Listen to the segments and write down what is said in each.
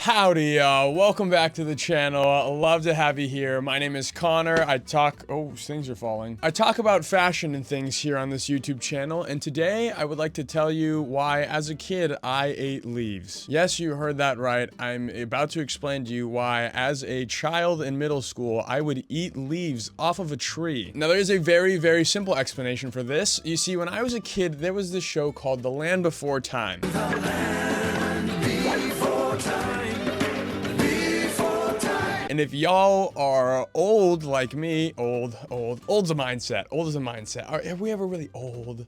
Howdy, y'all. Welcome back to the channel. Love to have you here. My name is Connor. Oh, things are falling. I talk about fashion and things here on this YouTube channel, and today I would like to tell you why, as a kid, I ate leaves. Yes, you heard that right. I'm about to explain to you why, as a child in middle school, I would eat leaves off of a tree. Now, there is a very, very simple explanation for this. You see, when I was a kid, there was this show called The Land Before Time. And if y'all are old like me, old's a mindset. Old is a mindset. Are we ever really old?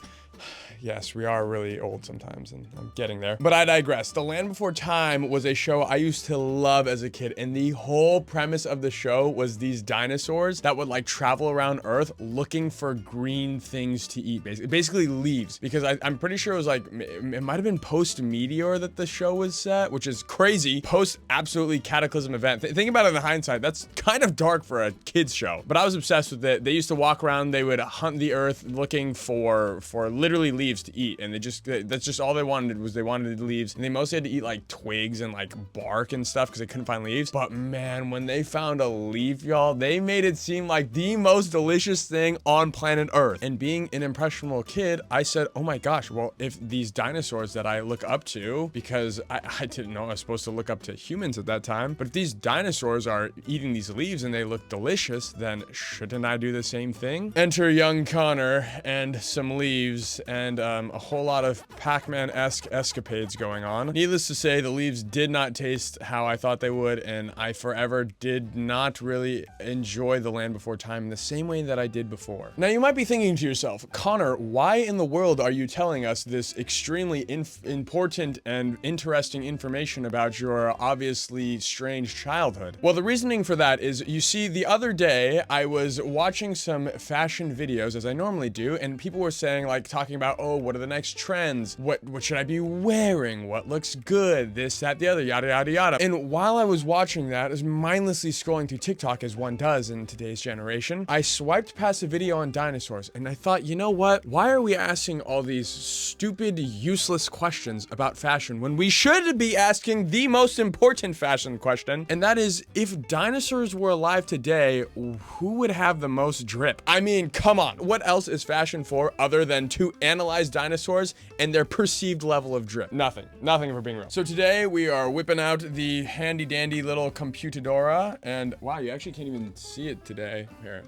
Yes, we are really old sometimes, and I'm getting there. But I digress. The Land Before Time was a show I used to love as a kid, and the whole premise of the show was these dinosaurs that would like travel around Earth looking for green things to eat, basically leaves. Because I'm pretty sure it was like, it might have been post-meteor that the show was set, which is crazy. Post-absolutely cataclysm event. Think about it in hindsight, that's kind of dark for a kid's show. But I was obsessed with it. They used to walk around, they would hunt the Earth looking for literally leaves to eat, and that's just all they wanted, was they wanted leaves, and they mostly had to eat like twigs and like bark and stuff because they couldn't find leaves. But man, when they found a leaf, y'all, they made it seem like the most delicious thing on planet Earth. And being an impressionable kid, I said, oh my gosh, well, if these dinosaurs that I look up to, because I didn't know I was supposed to look up to humans at that time, but if these dinosaurs are eating these leaves and they look delicious, then shouldn't I do the same thing? Enter young Connor and some leaves and a whole lot of Pac-Man-esque escapades going on. Needless to say, the leaves did not taste how I thought they would, and I forever did not really enjoy The Land Before Time in the same way that I did before. Now, you might be thinking to yourself, Connor, why in the world are you telling us this extremely important and interesting information about your obviously strange childhood? Well, the reasoning for that is, you see, the other day, I was watching some fashion videos, as I normally do, and people were saying, like, talking about, oh, what are the next trends? What should I be wearing? What looks good? This, that, the other, yada, yada, yada. And while I was watching that, as mindlessly scrolling through TikTok as one does in today's generation, I swiped past a video on dinosaurs, and I thought, you know what? Why are we asking all these stupid, useless questions about fashion when we should be asking the most important fashion question? And that is, if dinosaurs were alive today, who would have the most drip? I mean, come on. What else is fashion for other than to analyze dinosaurs and their perceived level of drip? Nothing if we're being real. So today we are whipping out the handy dandy little computadora, and wow, you actually can't even see it today. Here,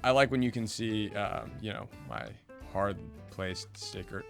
I like when you can see, you know, my hard placed sticker.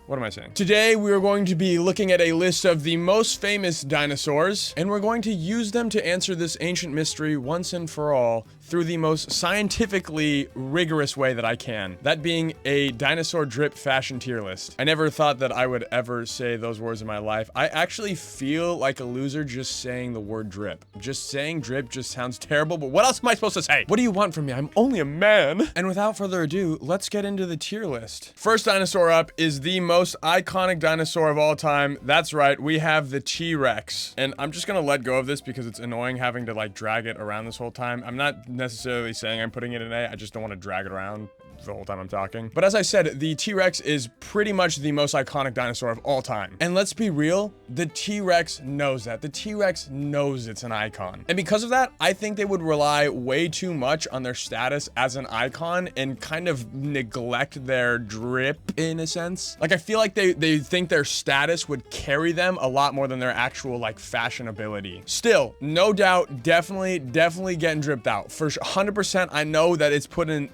What am I saying? Today, we are going to be looking at a list of the most famous dinosaurs, and we're going to use them to answer this ancient mystery once and for all through the most scientifically rigorous way that I can. That being a dinosaur drip fashion tier list. I never thought that I would ever say those words in my life. I actually feel like a loser just saying the word drip. Just saying drip just sounds terrible, but what else am I supposed to say? What do you want from me? I'm only a man. And without further ado, let's get into the tier list. First dinosaur up is the most iconic dinosaur of all time. That's right, we have the T-Rex. And I'm just gonna let go of this because it's annoying having to like drag it around this whole time. I'm not necessarily saying I'm putting it in A, I just don't want to drag it around the whole time I'm talking. But as I said, the T-Rex is pretty much the most iconic dinosaur of all time. And let's be real, the T-Rex knows that. The T-Rex knows it's an icon. And because of that, I think they would rely way too much on their status as an icon and kind of neglect their drip in a sense. Like, I feel like they think their status would carry them a lot more than their actual like fashionability. Still, no doubt, definitely getting dripped out. For 100%, I know that it's putting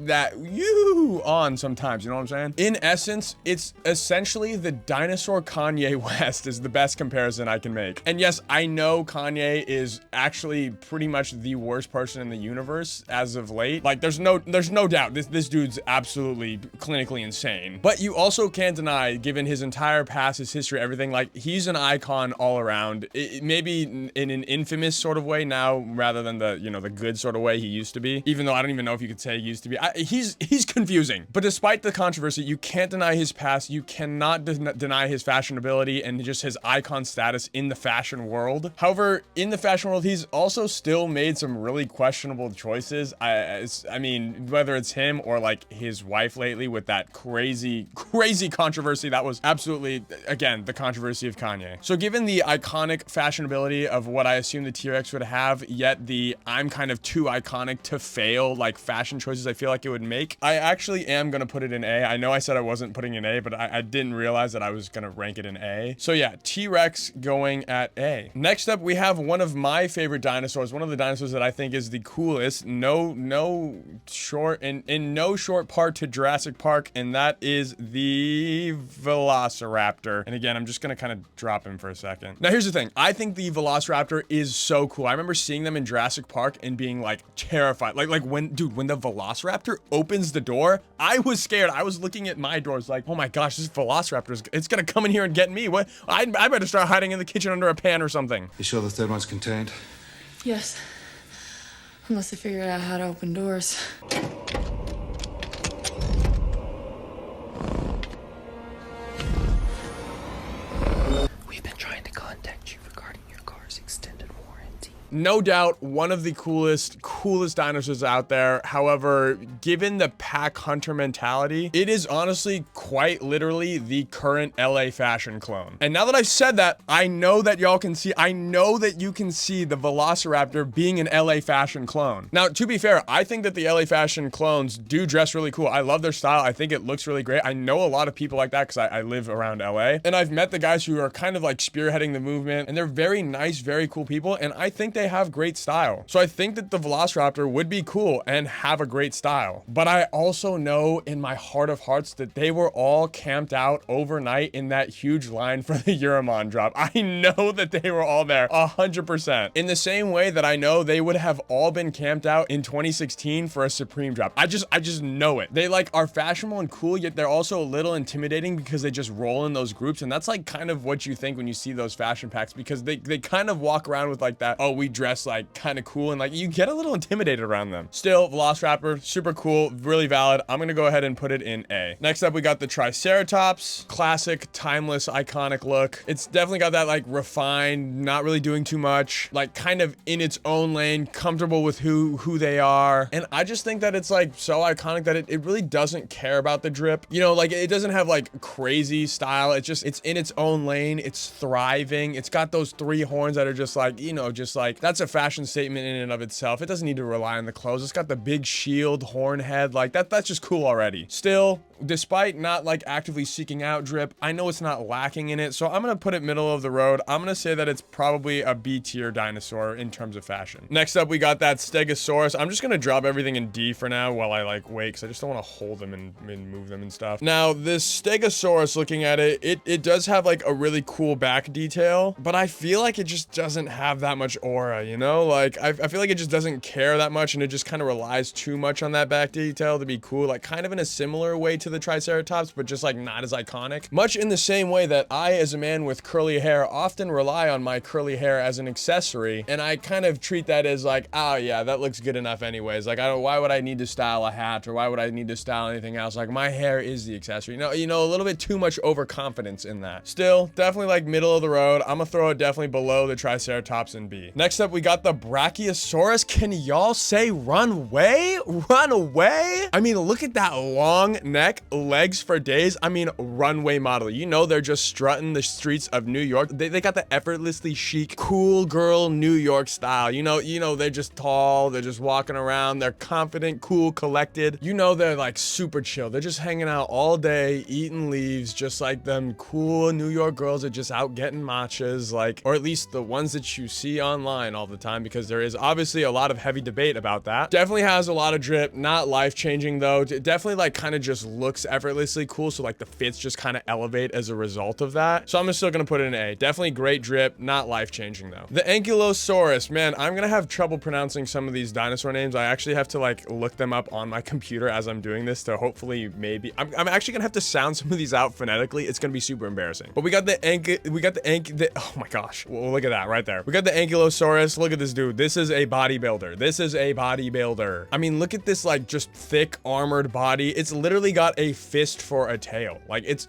that you on sometimes, you know what I'm saying? In essence, it's essentially the dinosaur Kanye West is the best comparison I can make. And yes, I know Kanye is actually pretty much the worst person in the universe as of late. Like, there's no doubt this dude's absolutely clinically insane. But you also can't deny, given his entire past, his history, everything, like, he's an icon all around. Maybe in an infamous sort of way now, rather than the, you know, the good sort of way he used to be. Even though I don't even know if you could say he used to be. He's confusing. But despite the controversy, you can't deny his past. You cannot deny his fashionability and just his icon status in the fashion world. However, in the fashion world, he's also still made some really questionable choices. I mean, whether it's him or like his wife lately with that crazy controversy that was absolutely, again, the controversy of Kanye. So given the iconic fashionability of what I assume the T-Rex would have, yet the I'm kind of too iconic to fail like fashion choices I feel like it would make, I actually am gonna put it in A. I know I said I wasn't putting in A, but I didn't realize that I was gonna rank it in A. So yeah, T-Rex going at A. Next up, we have one of my favorite dinosaurs, one of the dinosaurs that I think is the coolest, in no short part to Jurassic Park, and that is the Velociraptor. And again, I'm just gonna kind of drop him for a second. Now here's the thing, I think the Velociraptor is so cool. I remember seeing them in Jurassic Park and being like terrified. Like when the Velociraptor opens the door, I was scared. I was looking at my doors like, oh my gosh, this Velociraptor it's gonna come in here and get me. What? I better start hiding in the kitchen under a pan or something. You sure the third one's contained? Yes. Unless they figured out how to open doors. We've been trying to contact you regarding your car's extended warranty. No doubt one of the coolest dinosaurs out there. However, given the pack hunter mentality, it is honestly quite literally the current LA fashion clone. And now that I've said that, I know that y'all can see, I know that you can see the Velociraptor being an LA fashion clone. Now, to be fair, I think that the LA fashion clones do dress really cool. I love their style. I think it looks really great. I know a lot of people like that because I live around LA. And I've met the guys who are kind of like spearheading the movement, and they're very nice, very cool people. And I think they have great style. So I think that the Velociraptor would be cool and have a great style. But I also know in my heart of hearts that they were all camped out overnight in that huge line for the Euramon drop. I know that they were all there 100%. In the same way that I know they would have all been camped out in 2016 for a Supreme drop. I just know it. They like are fashionable and cool, yet they're also a little intimidating because they just roll in those groups. And that's like kind of what you think when you see those fashion packs, because they kind of walk around with like that, oh, we dress like kind of cool, and like you get a little intimidated around them. Still, Velociraptor, super cool, really valid. I'm gonna go ahead and put it in A. Next up, we got the Triceratops. Classic, timeless, iconic look. It's definitely got that like refined, not really doing too much, like kind of in its own lane, comfortable with who they are. And I just think that it's like so iconic that it really doesn't care about the drip. You know, like it doesn't have like crazy style. It's in its own lane. It's thriving. It's got those 3 horns that are just like, you know, just like that's a fashion statement in and of itself. It doesn't need to rely on the clothes. It's got the big shield, horn head, like that's just cool already. Still, despite not like actively seeking out drip, I know it's not lacking in it, so I'm gonna put it middle of the road. I'm gonna say that it's probably a B tier dinosaur in terms of fashion. Next up, we got that Stegosaurus. I'm just gonna drop everything in D for now while I like wait, because I just don't want to hold them and move them and stuff. Now, this Stegosaurus, looking at it, it does have like a really cool back detail, but I feel like it just doesn't have that much aura, you know? Like, I feel like it just doesn't care that much, and it just kind of relies too much on that back detail to be cool, like kind of in a similar way to the Triceratops, but just like not as iconic. Much in the same way that I, as a man with curly hair, often rely on my curly hair as an accessory, and I kind of treat that as like, oh yeah, that looks good enough anyways. Like, why would I need to style a hat, or why would I need to style anything else? Like, my hair is the accessory. You know, a little bit too much overconfidence in that. Still, definitely like middle of the road. I'm gonna throw it definitely below the Triceratops in B. Next up, we got the Brachiosaurus. Can y'all say runway? Runaway? I mean, look at that long neck, legs for days. I mean, runway model. You know, they're just strutting the streets of New York. They got the effortlessly chic, cool girl New York style. You know, they're just tall. They're just walking around. They're confident, cool, collected. You know, they're like super chill. They're just hanging out all day, eating leaves, just like them cool New York girls are just out getting matchas, like, or at least the ones that you see online all the time, because there is obviously a lot of heavy debate about that. Definitely has a lot of drip, not life-changing though. It definitely like kind of just looks effortless. obviously cool. So like the fits just kind of elevate as a result of that. So I'm still gonna put it in A. Definitely great drip, not life-changing though. The Ankylosaurus, man, I'm gonna have trouble pronouncing some of these dinosaur names. I actually have to like look them up on my computer as I'm doing this to hopefully maybe, I'm actually gonna have to sound some of these out phonetically. It's gonna be super embarrassing. But we got the oh my gosh. Well, look at that right there. We got the Ankylosaurus. Look at this dude. This is a bodybuilder. This is a bodybuilder. I mean, look at this like just thick armored body. It's literally got a fist for a tail. Like it's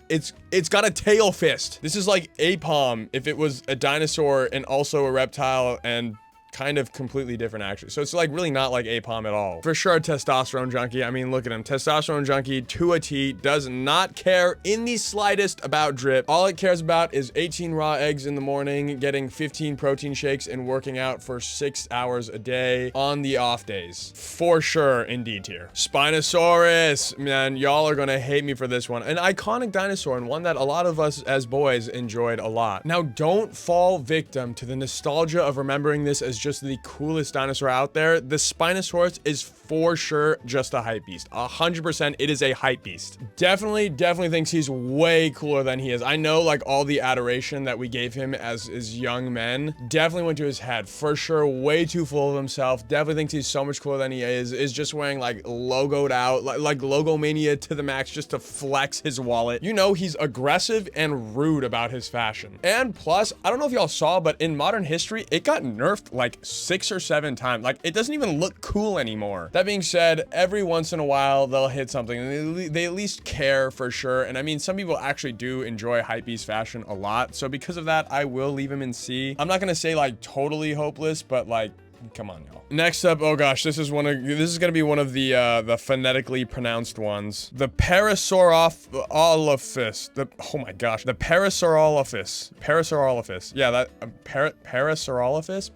got a tail fist. This is like Apom if it was a dinosaur and also a reptile and kind of completely different actually. So it's like really not like Apom at all. For sure, testosterone junkie. I mean, look at him. Testosterone junkie to a T, does not care in the slightest about drip. All it cares about is 18 raw eggs in the morning, getting 15 protein shakes, and working out for 6 hours a day on the off days. For sure, in D tier. Spinosaurus, man, y'all are gonna hate me for this one. An iconic dinosaur and one that a lot of us as boys enjoyed a lot. Now, don't fall victim to the nostalgia of remembering this as just the coolest dinosaur out there. The Spinosaurus is for sure just a hype beast. 100% it is a hype beast. Definitely thinks he's way cooler than he is. I know like all the adoration that we gave him as young men definitely went to his head. For sure, way too full of himself. Definitely thinks he's so much cooler than he is just wearing like logoed out, like logo mania to the max just to flex his wallet. You know, he's aggressive and rude about his fashion. And plus, I don't know if y'all saw, but in modern history, it got nerfed like 6 or 7 times. Like it doesn't even look cool anymore. That being said, every once in a while they'll hit something and they at least care for sure. And I mean, some people actually do enjoy hypebeast fashion a lot. So because of that, I will leave him in C. I'm not gonna say like totally hopeless, but like, come on, y'all. Next up, oh gosh, this is gonna be one of the phonetically pronounced ones. The Parasaurolophus. Oh my gosh, the Parasaurolophus. Yeah, that Parasaurolophus.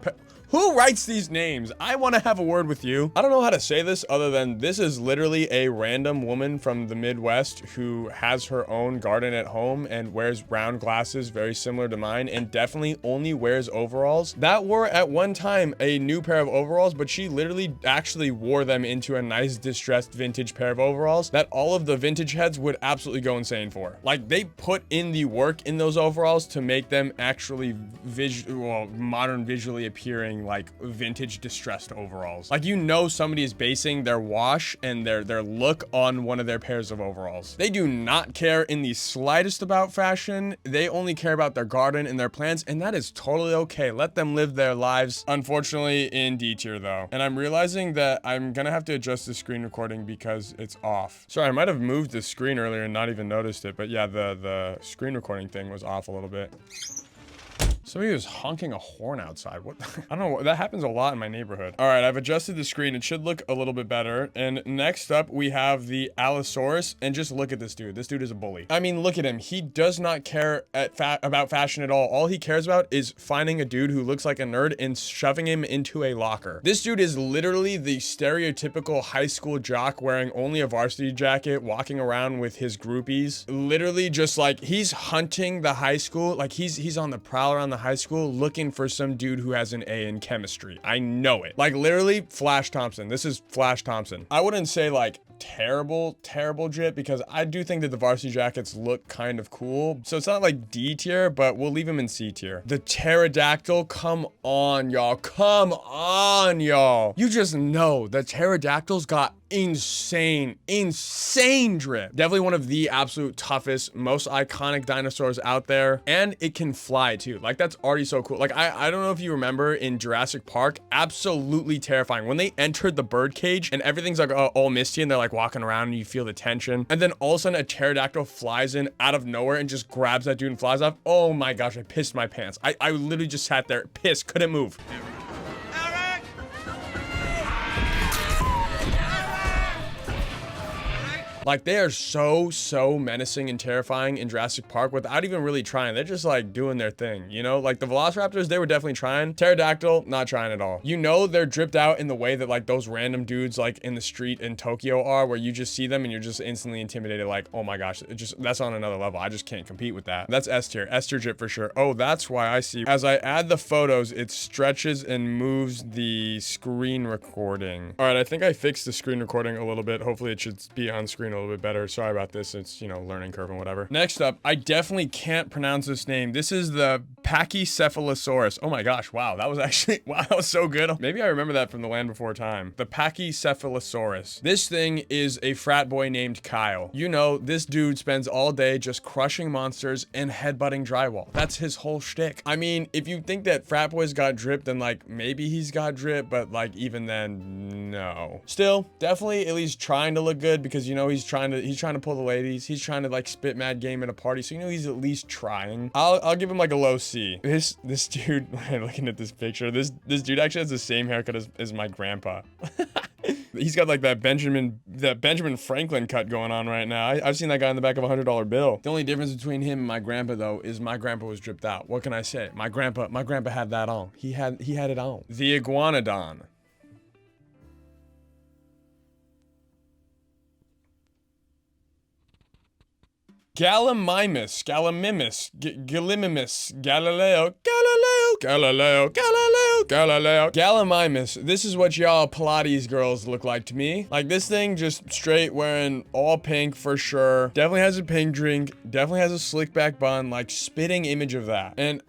Who writes these names? I want to have a word with you. I don't know how to say this other than this is literally a random woman from the Midwest who has her own garden at home and wears round glasses very similar to mine and definitely only wears overalls that were at one time a new pair of overalls, but she literally actually wore them into a nice distressed vintage pair of overalls that all of the vintage heads would absolutely go insane for. Like they put in the work in those overalls to make them actually modern visually appearing like vintage distressed overalls. Like, you know, somebody is basing their wash and their look on one of their pairs of overalls. They do not care in the slightest about fashion. They only care about their garden and their plants, and that is totally okay. Let them live their lives. Unfortunately, in D tier though. And I'm realizing that I'm gonna have to adjust the screen recording because it's off. Sorry, I might have moved the screen earlier and not even noticed it, but yeah, the screen recording thing was off a little bit. Somebody was honking a horn outside. What? I don't know. That happens a lot in my neighborhood. All right, I've adjusted the screen. It should look a little bit better. And next up, we have the Allosaurus. And just look at this dude. This dude is a bully. I mean, look at him. He does not care about fashion at all. All he cares about is finding a dude who looks like a nerd and shoving him into a locker. This dude is literally the stereotypical high school jock wearing only a varsity jacket, walking around with his groupies. Literally just like, he's hunting the high school. Like he's on the prowl around the high school looking for some dude who has an A in chemistry. I know it. Like literally Flash Thompson. This is Flash Thompson. I wouldn't say like terrible drip because I do think that the varsity jackets look kind of cool. So it's not like D tier, but we'll leave him in C tier. The Pterodactyl, come on, y'all. Come on, y'all. You just know the Pterodactyl's got insane drip. Definitely one of the absolute toughest, most iconic dinosaurs out there. And it can fly too. Like that's already so cool. Like I don't know if you remember in Jurassic Park, absolutely terrifying. When they entered the bird cage and everything's like all misty and they're like walking around and you feel the tension. And then all of a sudden a pterodactyl flies in out of nowhere and just grabs that dude and flies off. Oh my gosh, I pissed my pants. I literally just sat there, pissed, couldn't move. Like they are so menacing and terrifying in Jurassic Park without even really trying. They're just like doing their thing, you know? Like the Velociraptors, they were definitely trying. Pterodactyl, not trying at all. You know they're dripped out in the way that like those random dudes like in the street in Tokyo are, where you just see them and you're just instantly intimidated like, oh my gosh, that's on another level. I just can't compete with that. That's S tier drip for sure. Oh, that's why I see. As I add the photos, it stretches and moves the screen recording. All right, I think I fixed the screen recording a little bit. Hopefully it should be on screen a little bit better. Sorry about this. It's, you know, learning curve and whatever. Next up, I definitely can't pronounce this name. This is the Pachycephalosaurus. Oh my gosh, wow, that was actually, wow, that was so good. Maybe I remember that from The Land Before Time. The Pachycephalosaurus. This thing is a frat boy named Kyle. You know, this dude spends all day just crushing monsters and headbutting drywall. That's his whole shtick. I mean, if you think that frat boys got drip, then like maybe he's got drip, but like even then, no. Still, definitely at least trying to look good because you know he's trying to pull the ladies. He's trying to like spit mad game at a party, so you know he's at least trying. I'll give him like a low C. This dude, looking at this picture, this dude actually has the same haircut as my grandpa. He's got like that Benjamin Franklin cut going on right now. I've seen that guy in the back of a $100 bill. The only difference between him and my grandpa though is my grandpa was dripped out. What can I say? My grandpa had that on. He had it on. The Iguanodon. Gallimimus, Gallimimus, Galileo. Gallimimus. This is what y'all Pilates girls look like to me. Like this thing just straight wearing all pink for sure. Definitely has a pink drink. Definitely has a slick back bun. Like spitting image of that. And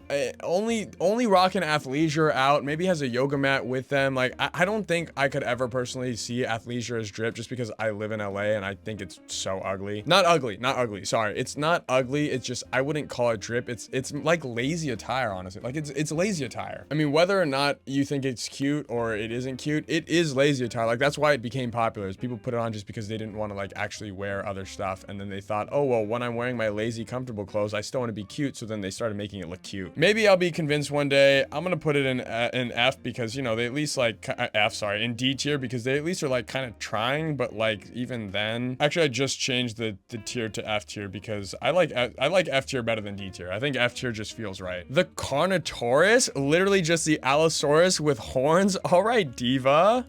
only rocking athleisure out. Maybe has a yoga mat with them. Like I don't think I could ever personally see athleisure as drip just because I live in LA and I think it's so ugly. Not ugly. Sorry. It's not ugly. It's just, I wouldn't call it drip. It's like lazy attire, honestly. Like it's lazy attire. I mean, whether or not you think it's cute or it isn't cute, it is lazy attire. Like that's why it became popular is people put it on just because they didn't want to like actually wear other stuff. And then they thought, oh, well, when I'm wearing my lazy, comfortable clothes, I still want to be cute. So then they started making it look cute. Maybe I'll be convinced one day. I'm going to put it in F because, you know, they at least like in D tier because they at least are like kind of trying, but like even then, actually, I just changed the tier to F tier because I like F tier better than D tier. I think F tier just feels right. The Carnotaurus, literally just the Allosaurus with horns. All right, diva.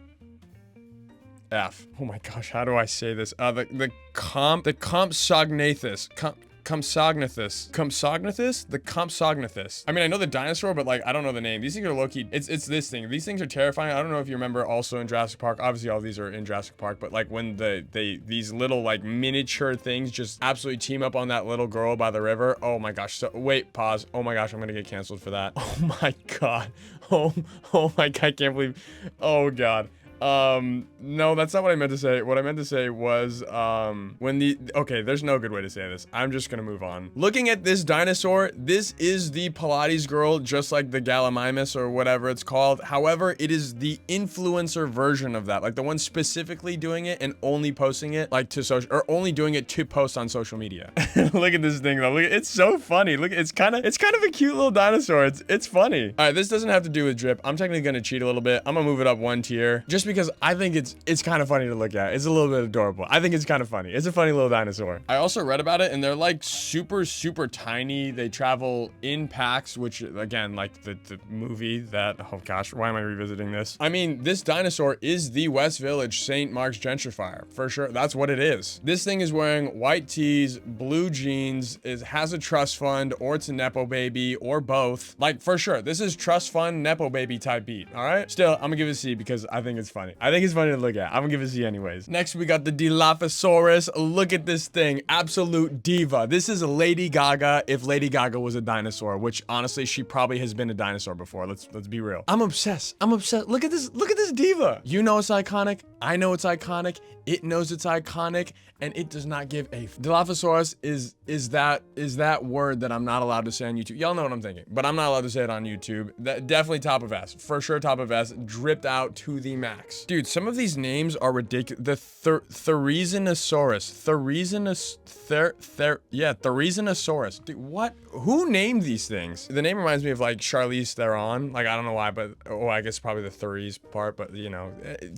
F. Oh my gosh, how do I say this? The Compsognathus. Compsognathus? The Compsognathus. I mean, I know the dinosaur, but like, I don't know the name. These things are low-key. It's this thing. These things are terrifying. I don't know if you remember also in Jurassic Park. Obviously, all these are in Jurassic Park, but like when these little like miniature things just absolutely team up on that little girl by the river. Oh my gosh. So wait, pause. Oh my gosh, I'm gonna get canceled for that. Oh my God. Oh my God, I can't believe. Oh God. No, that's not what I meant to say. What I meant to say was, okay, there's no good way to say this. I'm just gonna move on. Looking at this dinosaur, this is the Pilates girl, just like the Gallimimus or whatever it's called. However, it is the influencer version of that, like the one specifically doing it and only posting it like to social, or only doing it to post on social media. Look at this thing though. Look, it's so funny. Look, it's kind of a cute little dinosaur. It's funny. All right, this doesn't have to do with drip. I'm technically gonna cheat a little bit. I'm gonna move it up one tier just because I think it's kind of funny to look at. It's a little bit adorable. I think it's kind of funny. It's a funny little dinosaur. I also read about it and they're like super tiny. They travel in packs, which again, like the movie that, oh gosh, why am I revisiting this? I mean, this dinosaur is the West Village St. Mark's gentrifier for sure. That's what it is. This thing is wearing white tees, blue jeans, has a trust fund, or it's a Nepo baby, or both. Like for sure, this is trust fund, Nepo baby type beat. All right. Still, I'm gonna give it a C because I think it's funny. I think it's funny to look at. I'm gonna give it a C anyways. Next, we got the Dilophosaurus. Look at this thing. Absolute diva. This is Lady Gaga if Lady Gaga was a dinosaur, which honestly, she probably has been a dinosaur before. Let's be real. I'm obsessed. Look at this diva. You know it's iconic. I know it's iconic. It knows it's iconic, and it does not give a Dilophosaurus is that word that I'm not allowed to say on YouTube. Y'all know what I'm thinking, but I'm not allowed to say it on YouTube. That definitely top of S. For sure top of S. Dripped out to the max. Dude, some of these names are ridiculous. The Therizinosaurus. Therizinosaurus. Dude, what? Who named these things? The name reminds me of like Charlize Theron. Like, I don't know why, but I guess probably the Threes part, but you know,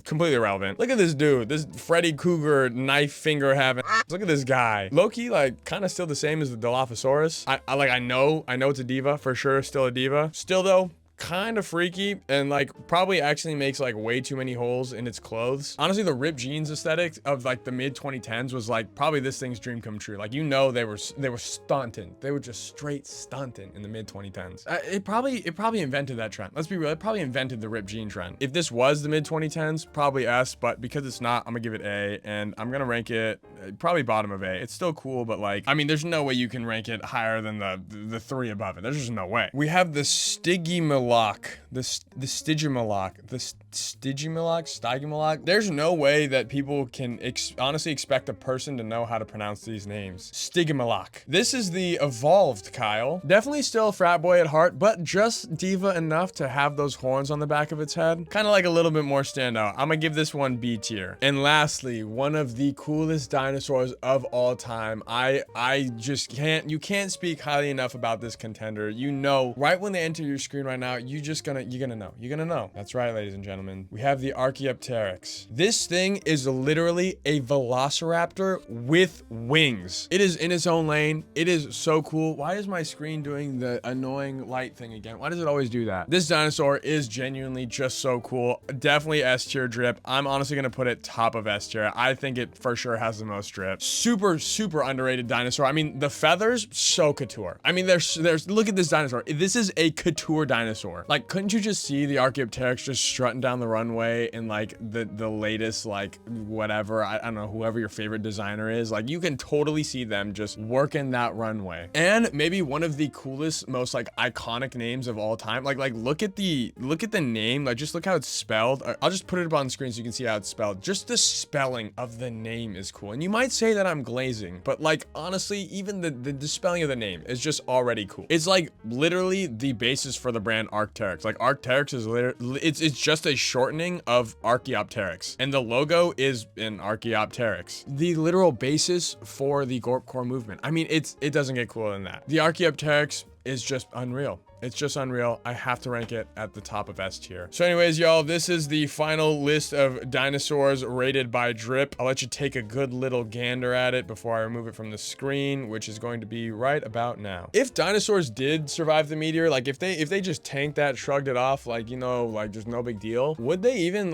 completely irrelevant. Look at this dude. This Freddy Krueger knife finger having. Look at this guy. Loki, like, kind of still the same as the Dilophosaurus. I know it's a diva for sure. Still a diva. Still though, kind of freaky and like probably actually makes like way too many holes in its clothes. Honestly, the ripped jeans aesthetic of like the mid 2010s was like probably this thing's dream come true. Like, you know, they were stunting. They were just straight stunting in the mid 2010s. It probably invented that trend. Let's be real. It probably invented the ripped jean trend. If this was the mid 2010s, probably S, but because it's not, I'm gonna give it A, and I'm gonna rank it probably bottom of A. It's still cool, but like, I mean, there's no way you can rank it higher than the 3 above it. There's just no way. We have the Stygimoloch, the Stygimoloch. There's no way that people can honestly expect a person to know how to pronounce these names. Stygimoloch. This is the evolved Kyle. Definitely still a frat boy at heart, but just diva enough to have those horns on the back of its head. Kind of like a little bit more standout. I'm gonna give this one B tier. And lastly, one of the coolest dinosaurs of all time. I just can't, you can't speak highly enough about this contender. You know, right when they enter your screen right now, you're gonna know. That's right, ladies and gentlemen. We have the Archaeopteryx. This thing is literally a Velociraptor with wings. It is in its own lane. It is so cool. Why is my screen doing the annoying light thing again? Why does it always do that? This dinosaur is genuinely just so cool. Definitely S tier drip. I'm honestly gonna put it top of S tier. I think it for sure has the most drip. Super underrated dinosaur. I mean, the feathers, so couture. I mean, there's look at this dinosaur. This is a couture dinosaur. Like, couldn't you just see the Archaeopteryx just strutting down the runway in like the latest, like, whatever, I don't know, whoever your favorite designer is. Like, you can totally see them just working that runway. And maybe one of the coolest, most like iconic names of all time. Like look at the name. Like, just look how it's spelled. I'll just put it up on the screen so you can see how it's spelled. Just the spelling of the name is cool. And you might say that I'm glazing, but like, honestly, even the spelling of the name is just already cool. It's like literally the basis for the brand Archaeopteryx. Like, Archaeopteryx is literally, it's just a shortening of Archaeopteryx, and the logo is an Archaeopteryx. The literal basis for the Gorpcore movement. I mean, it doesn't get cooler than that. The Archaeopteryx is just unreal. It's just unreal. I have to rank it at the top of S tier. So anyways, y'all, this is the final list of dinosaurs rated by drip. I'll let you take a good little gander at it before I remove it from the screen, which is going to be right about now. If dinosaurs did survive the meteor, like if they just tanked that, shrugged it off, like, you know, like just no big deal, would they even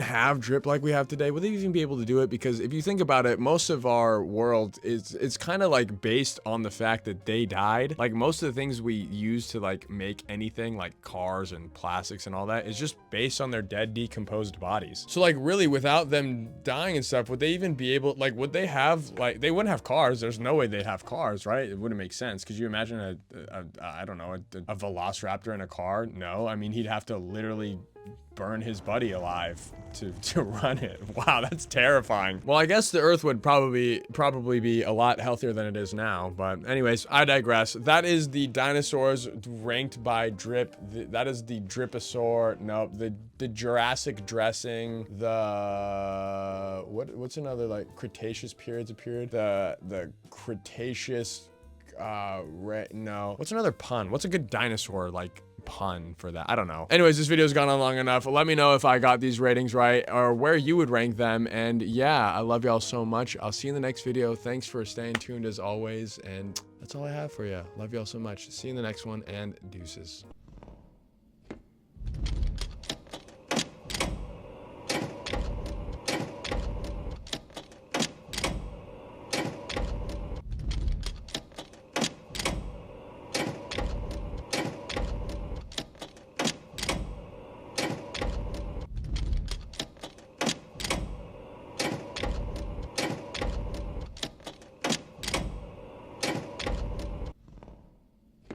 have drip like we have today? Would they even be able to do it? Because if you think about it, most of our world it's kind of like based on the fact that they died. Like, most of the things we use to like make anything like cars and plastics and all that is just based on their dead, decomposed bodies. So like, really, without them dying and stuff, would they even be able, like, would they have, like, they wouldn't have cars. There's no way they'd have cars, right? It wouldn't make sense. Could you imagine I don't know, a Velociraptor in a car? No. I mean, he'd have to literally burn his buddy alive to run it. Wow, that's terrifying. Well, I guess the Earth would probably be a lot healthier than it is now. But anyways, I digress. That is the dinosaurs ranked by drip. That is the Driposaur. No, the Jurassic dressing. The what's another, like, Cretaceous period's a period? The Cretaceous. No. What's another pun? What's a good dinosaur, like, pun for that? I don't know. Anyways, this video's gone on long enough. Let me know if I got these ratings right or where you would rank them. And yeah, I love y'all so much. I'll see you in the next video. Thanks for staying tuned as always. And that's all I have for you. Love y'all so much. See you in the next one, and deuces.